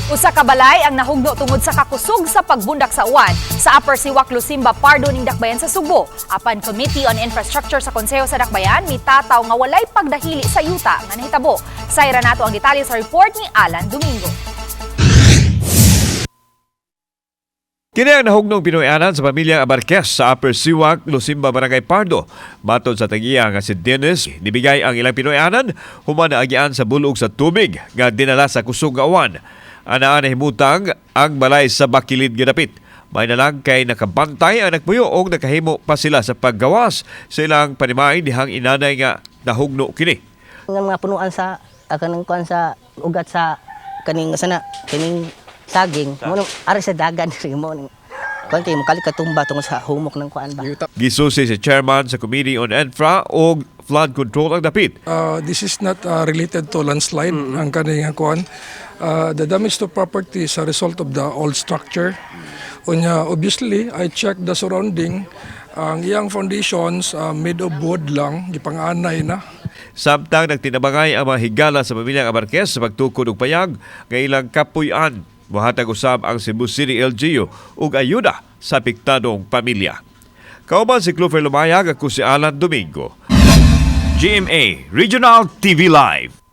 Usa ka balay ang nahugno tungod sa kakusog sa pagbundak sa uwan sa Upper Siwak, Lusimba, Pardo ning Dakbayan sa Subo. Apan Committee on Infrastructure sa Konseho sa Dakbayan mitataw nga walay pagdahili sa yuta nga nahitabo. Sayra nato ang detalye sa report ni Alan Domingo. Kini ang nahugnong Pinoy-anan sa pamilyang Abarques sa Upper Siwak, Lusimba, Barangay Pardo. Matod sa tagiya nga si Dennis, nibigay ang ilang Pinoy-anan human na agian sa bulog sa tubig nga dinala sa kusog nga uwan. Anaan na himutang ang balay sa Bakilid gidapit. May nalang kay nakabantay ang nagpuyo o nakahimo pa sila sa paggawas sa ilang panimay dihang inanay nga nahugno kini. Ang mga punuan sa kanang kuan sa ugat sa kaning sana kining saging mo ari sa dagan mo kuan kay mukali katumba tungod sa humok ng kuan ba. Gisusi si chairman sa Committee on Infra o Flood Control ang dapit. This is not related to landslide ang kaning kuan. The damage to property is a result of the old structure. Unya, obviously, I checked the surrounding. Ang iyang foundations made of wood lang, gipanganay na. Samtang nagtinabangay ang mga higala sa pamilyang Abarques sa pagtukod og payag nga ilang kapuy-an. Muhatag usab ang Cebu City LGU ug ayuda sa apektadong pamilya. Kauban si Clover Lumayag, ako si Alan Domingo. GMA Regional TV Live.